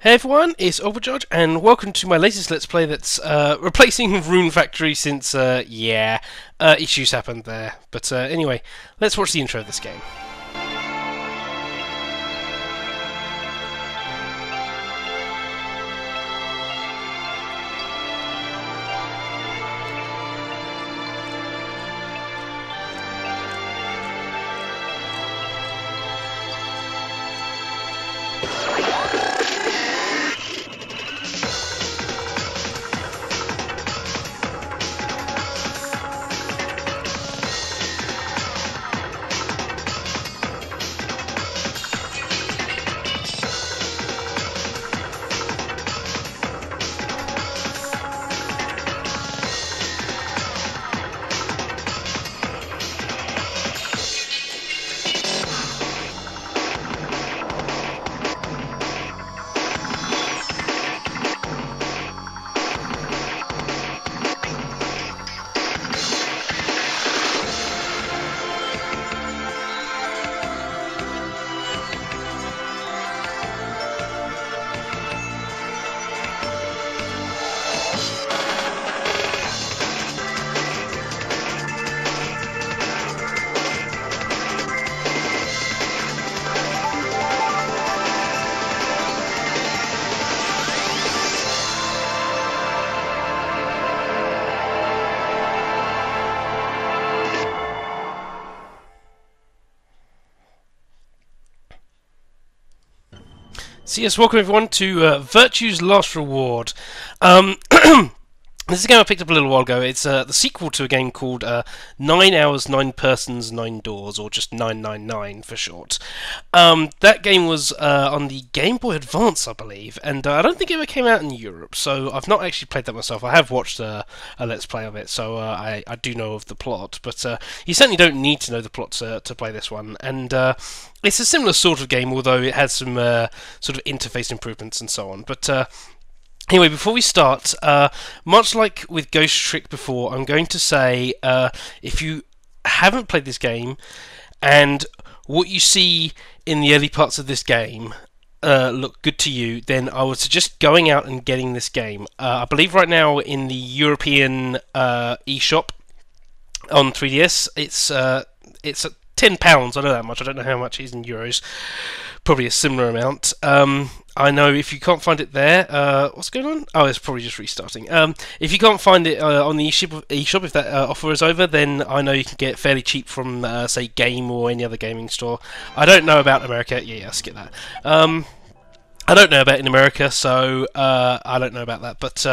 Hey everyone, it's Overcharge, and welcome to my latest Let's Play that's replacing Rune Factory since, issues happened there. But anyway, let's watch the intro of this game. So yes, welcome everyone to Virtue's Last Reward. This is a game I picked up a little while ago. It's the sequel to a game called 9 Hours, 9 Persons, 9 Doors, or just 999 for short. That game was on the Game Boy Advance, I believe, and I don't think it ever came out in Europe, so I've not actually played that myself. I have watched a Let's Play of it, so I do know of the plot, but you certainly don't need to know the plot to play this one, and it's a similar sort of game, although it has some sort of interface improvements and so on, but anyway, before we start, much like with Ghost Trick before, I'm going to say, if you haven't played this game, and what you see in the early parts of this game look good to you, then I would suggest going out and getting this game. I believe right now in the European eShop on 3DS, it's at £10. I know that much. I don't know how much it is in euros. Probably a similar amount. I know if you can't find it there, what's going on? Oh, it's probably just restarting. If you can't find it on the eShop, if that offer is over, then I know you can get it fairly cheap from, say, Game or any other gaming store. I don't know about America. Yeah, skip that. I don't know about in America, so I don't know about that. But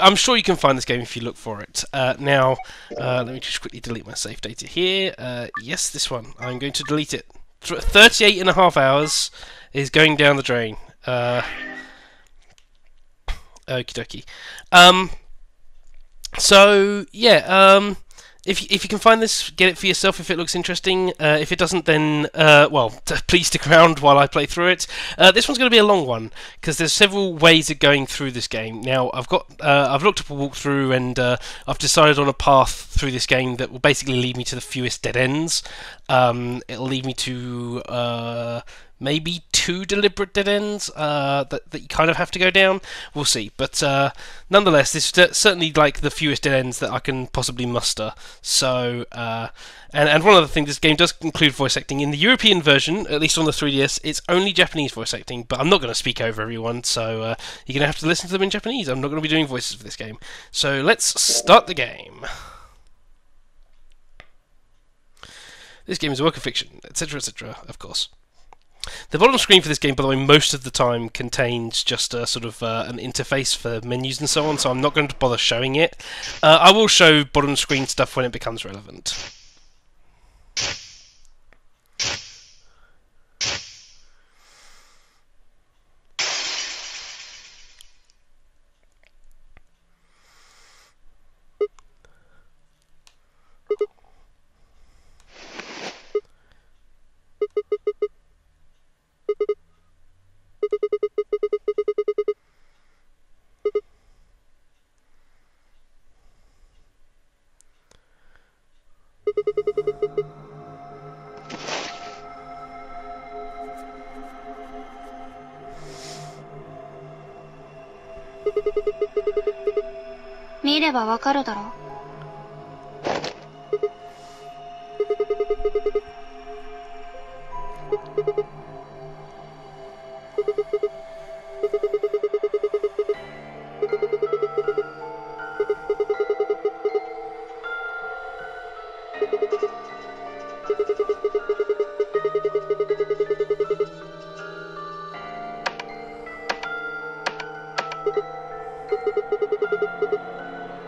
I'm sure you can find this game if you look for it. Now, let me just quickly delete my save data here. Yes, this one. I'm going to delete it. 38 and a half hours is going down the drain. Okie dokie. So yeah, if you can find this, get it for yourself if it looks interesting. If it doesn't, then well, please stick around while I play through it. This one's going to be a long one because there's several ways of going through this game. Now I've looked up a walkthrough and I've decided on a path through this game that will basically lead me to the fewest dead ends. It'll lead me to maybe 2 deliberate dead ends that you kind of have to go down. We'll see, but nonetheless, this is certainly like the fewest dead ends that I can possibly muster. So, and one other thing, this game does include voice acting. In the European version, at least on the 3DS, it's only Japanese voice acting, but I'm not going to speak over everyone, so you're going to have to listen to them in Japanese. I'm not going to be doing voices for this game. So let's start the game. This game is a work of fiction, etc., etc., of course. The bottom screen for this game, by the way, most of the time contains just a sort of an interface for menus and so on, so I'm not going to bother showing it. I will show bottom screen stuff when it becomes relevant. 見ればわかるだろ。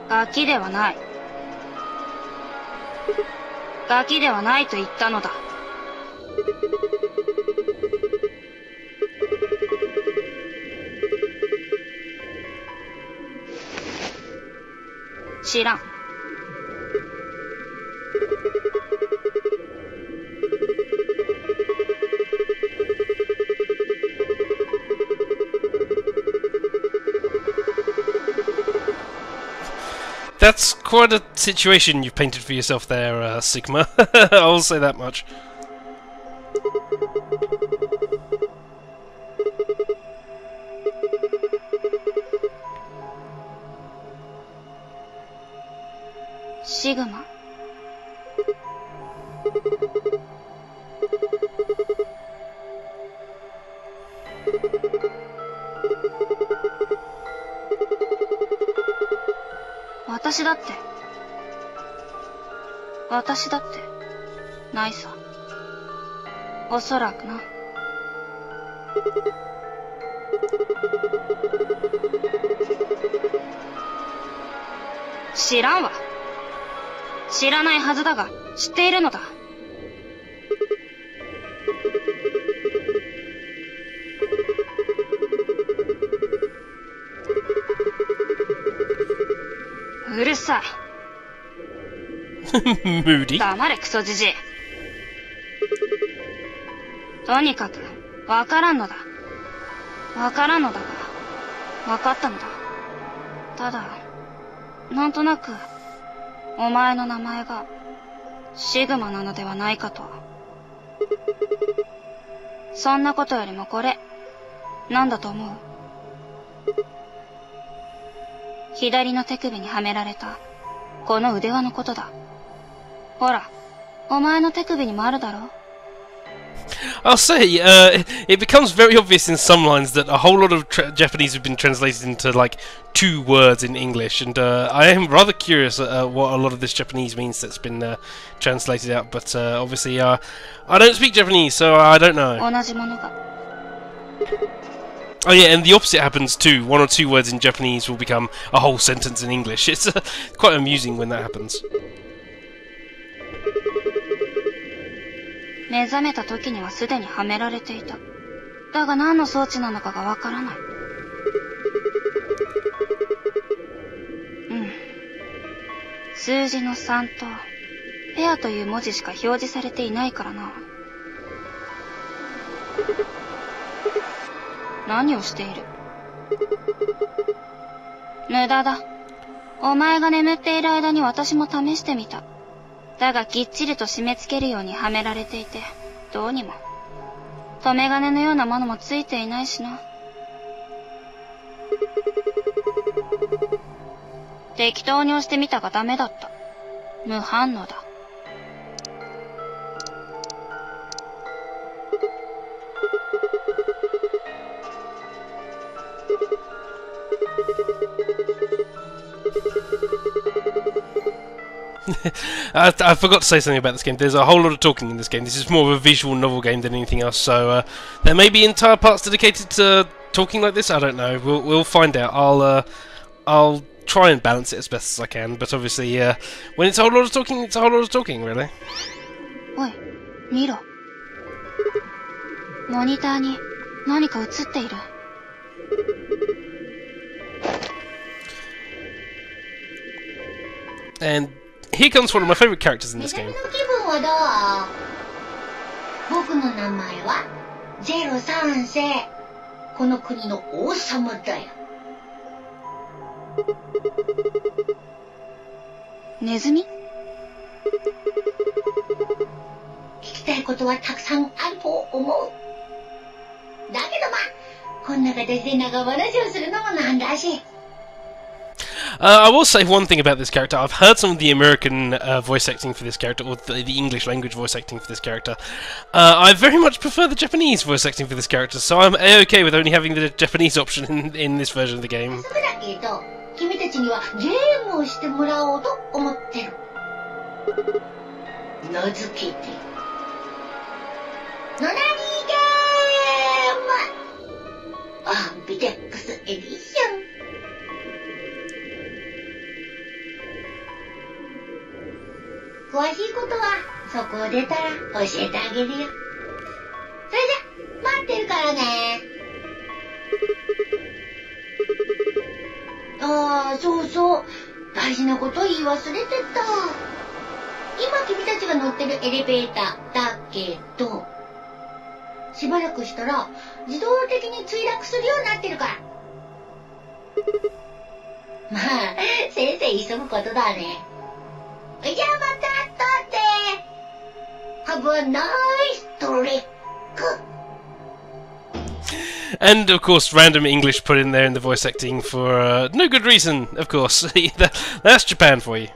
ガキではない。ガキではないと言ったのだ。知らん。That's quite a situation you've painted for yourself there, Sigma. I'll say that much. Sigma.私だって、ないさ。おそらくな。知らんわ。知らないはずだが、知っているのだ。うるさい。Moody. 黙れクソじじい。とにかくわからんのだ。わからんのだが、わかったのだ。ただなんとなくお前の名前がシグマなのではないかと。そんなことよりもこれなんだと思う？左の手首にはめられたこの腕輪のことだ。ほら、お前の手首にもあるだろう。I'll say, it becomes very obvious in some lines that a whole lot of Japanese have been translated into like 2 words in English, and I am rather curious what a lot of this Japanese means that's been translated out. But obviously, I don't speak Japanese, so I don't know. 同じものが。Oh yeah, and the opposite happens too. 1 or 2 words in Japanese will become a whole sentence in English. It's quite amusing when that happens. 目覚めた時にはすでにはめられていた。だが何の装置なのかがわからない。数字の3とペアという文字しか表示されていないからな。何をしている？無駄だ。お前が眠っている間に私も試してみた。だがきっちりと締め付けるようにはめられていて、どうにも。留め金のようなものもついていないしな。適当に押してみたがダメだった。無反応だ。I forgot to say something about this game. There's a whole lot of talking in this game. This is more of a visual novel game than anything else, so there may be entire parts dedicated to talking like this. I don't know. We'll find out. I'll try and balance it as best as I can, but obviously, when it's a whole lot of talking, it's a whole lot of talking, really. おい、見ろ。モニターに何か映っている。And here comes one of my favourite characters in this game. 気分はどう？僕の名前は03世。この国の王様だよ。ネズミ？聞きたいことはたくさんあると思う。だけどまあ、こんな形で長話をするのもなんだし。I will say one thing about this character. I've heard some of the American voice acting for this character, or the English language voice acting for this character. I very much prefer the Japanese voice acting for this character, so I'm A-okay with only having the Japanese option in this version of the game. 君たちにはゲームをしてもらおうと思ってる。名付けてノナリーゲームアンビテックスエディション。詳しいことはそこを出たら教えてあげるよ。それじゃ待ってるからね。ああ、そうそう。大事なこと言い忘れてた。今君たちが乗ってるエレベーターだけど、しばらくしたら自動的に墜落するようになってるから。まあ、せいぜい急ぐことだね。じゃあまた後で。Have a nice trip. And of course, random English put in there in the voice acting for no good reason, of course. That's Japan for you.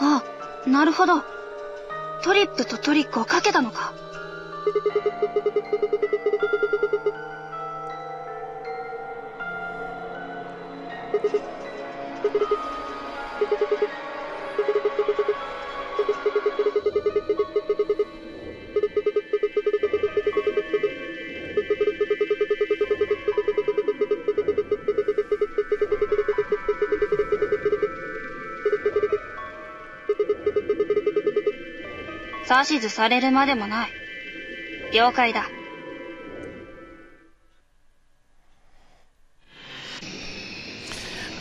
あ、なるほど。トリップとトリックをかけたのか。指図されるまでもない。了解だ。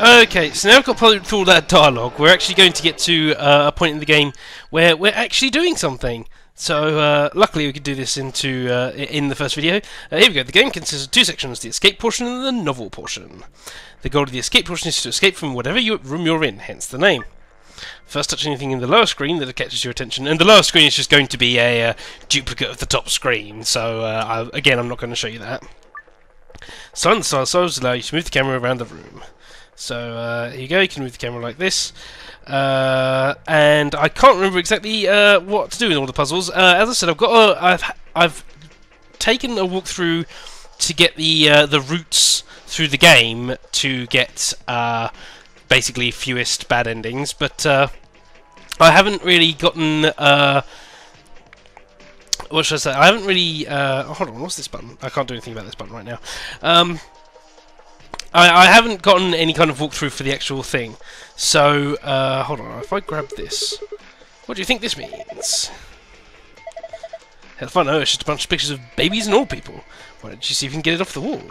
Okay, so now I've got through all that dialogue, we're actually going to get to a point in the game where we're actually doing something. So, luckily we could do this in the first video. Here we go. The game consists of two sections, the escape portion and the novel portion. The goal of the escape portion is to escape from whatever room you're in, hence the name. First, touch anything in the lower screen that catches your attention, and the lower screen is just going to be a duplicate of the top screen, so again, I'm not going to show you that. Sign the style size allow you to move the camera around the room. So here you go, you can move the camera like this. And I can't remember exactly what to do in all the puzzles. As I said, I've taken a walkthrough to get the routes through the game to get basically fewest bad endings, but I haven't really gotten what should I say? I haven't really hold on, what's this button? I can't do anything about this button right now. I haven't gotten any kind of walkthrough for the actual thing, so hold on, if I grab this, what do you think this means? Hell if I know, it's just a bunch of pictures of babies and old people. Why don't you see if you can get it off the wall?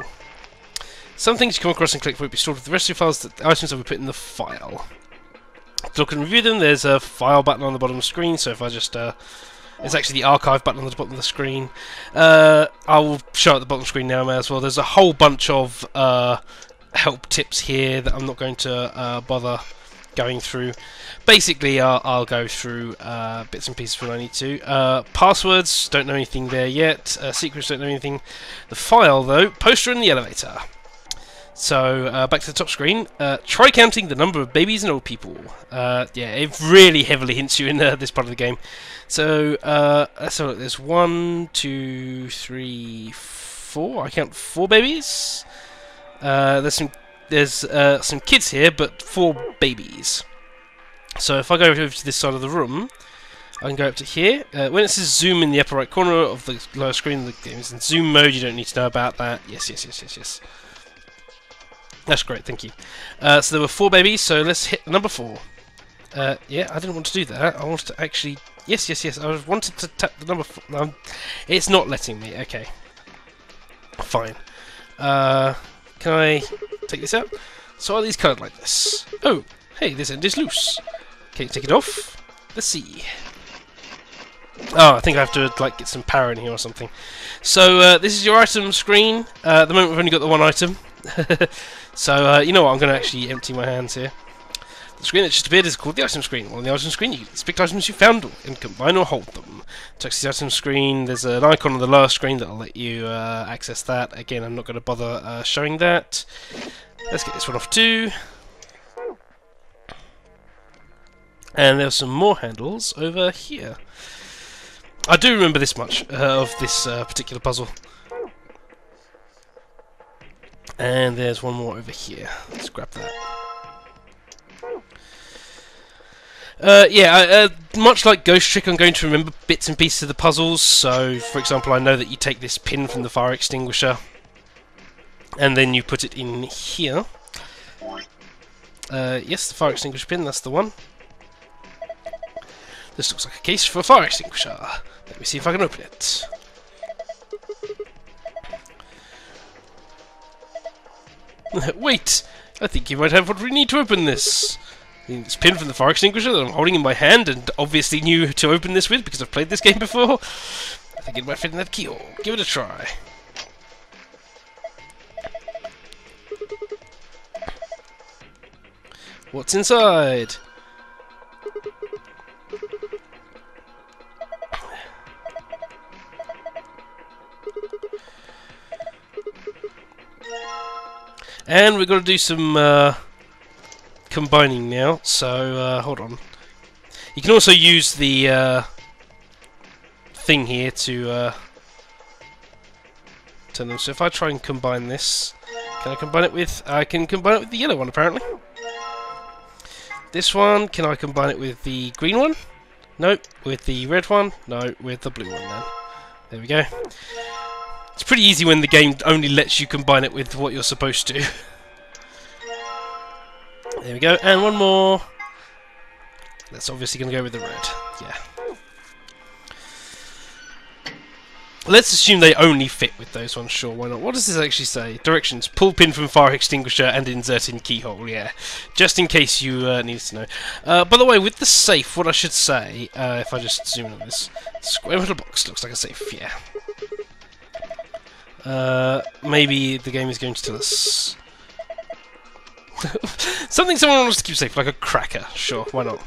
Some things you come across and click will be stored with the rest of your files, the items that we put in the file. To look and review them, there's a file button on the bottom of the screen, so if I just there's actually the archive button on the bottom of the screen. I will show at the bottom of the screen now as well. There's a whole bunch of help tips here that I'm not going to bother going through. Basically, I'll go through bits and pieces when I need to. Passwords, don't know anything there yet. Secrets, don't know anything. The file, though, poster in the elevator. So, back to the top screen. Try counting the number of babies and old people. Yeah, it really heavily hints you in this part of the game. So, let's have a look. There's 1, 2, 3, 4. I count 4 babies. There's some kids here, but 4 babies. So if I go over to this side of the room, I can go up to here. When it says zoom in the upper right corner of the lower screen, the game is in zoom mode. You don't need to know about that. Yes, yes, yes, yes, yes. That's great, thank you. So there were 4 babies, so let's hit number 4. Yeah, I didn't want to do that. I wanted to actually... Yes, yes, yes, I wanted to tap the number 4. No, it's not letting me. Okay. Fine. Can I take this out? So are these coloured like this? Oh, hey, this end is loose. Okay, take it off. Let's see. Oh, I think I have to like get some power in here or something. So this is your item screen. At the moment we've only got the one item. So you know what, I'm going to actually empty my hands here. The screen that just appeared is called the item screen. On the item screen, you can select items you found and combine or hold them. To access the item screen, there's an icon on the lower screen that'll let you access that. Again, I'm not going to bother showing that. Let's get this one off too. And there's some more handles over here. I do remember this much of this particular puzzle. And there's one more over here. Let's grab that. Much like Ghost Trick, I'm going to remember bits and pieces of the puzzles. So, for example, I know that you take this pin from the fire extinguisher, and then you put it in here. Yes, the fire extinguisher pin, that's the one. This looks like a case for a fire extinguisher. Let me see if I can open it. Wait! I think you might have what we need to open this. This pin from the fire extinguisher that I'm holding in my hand and obviously knew to open this with because I've played this game before. I think it might fit in that keyhole. Give it a try. What's inside? And we're going to do some combining now, so hold on. You can also use the thing here to turn them. So if I try and combine this, can I combine it with... I can combine it with the yellow one, apparently. This one, can I combine it with the green one? Nope. With the red one? No, with the blue one then. There we go. It's pretty easy when the game only lets you combine it with what you're supposed to. There we go, and one more. That's obviously going to go with the red. Yeah. Let's assume they only fit with those ones. Sure, why not? What does this actually say? Directions: pull pin from fire extinguisher and insert in keyhole. Yeah, just in case you need to know. By the way, with the safe, what I should say, if I just zoom in on this square metal box, looks like a safe. Yeah. Maybe the game is going to tell us something someone wants to keep safe, like a cracker. Sure, why not?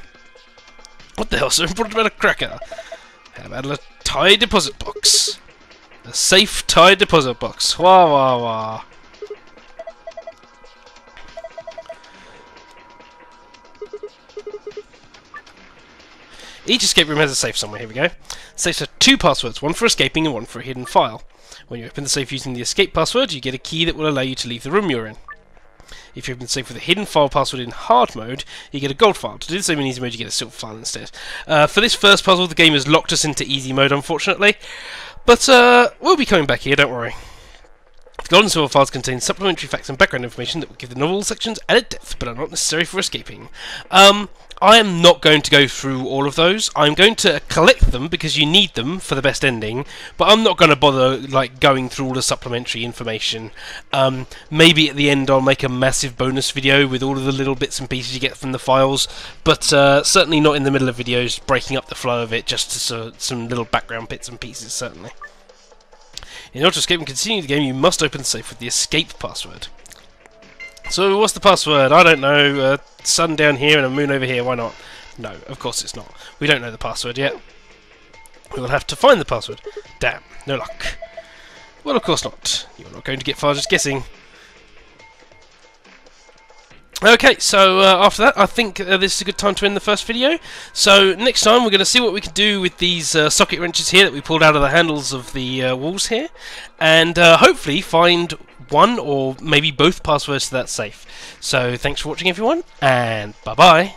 What the hell's so important about a cracker? How about a tie deposit box? A safe tie deposit box. Wah wah wah. Each escape room has a safe somewhere. Here we go. Safes have two passwords, one for escaping and one for a hidden file. When you open the safe using the escape password, you get a key that will allow you to leave the room you're in. If you open the safe with a hidden file password in hard mode, you get a gold file. To do the same in easy mode, you get a silver file instead. For this first puzzle, the game has locked us into easy mode, unfortunately. But we'll be coming back here, don't worry. The gold and silver files contain supplementary facts and background information that will give the novel sections added depth, but are not necessary for escaping. I am not going to go through all of those. I'm going to collect them because you need them for the best ending, but I'm not going to bother like going through all the supplementary information. Maybe at the end I'll make a massive bonus video with all of the little bits and pieces you get from the files, but certainly not in the middle of videos breaking up the flow of it, just to some little background bits and pieces, certainly. In order to escape and continue the game, you must open the safe with the escape password. So, what's the password? I don't know. Sun down here and a moon over here. Why not? No, of course it's not. We don't know the password yet. We will have to find the password. Damn, no luck. Well, of course not. You're not going to get far just guessing. Okay, so after that, I think this is a good time to end the first video. So next time we're going to see what we can do with these socket wrenches here that we pulled out of the handles of the walls here, and hopefully find one or maybe both passwords to that safe. So thanks for watching everyone, and bye bye.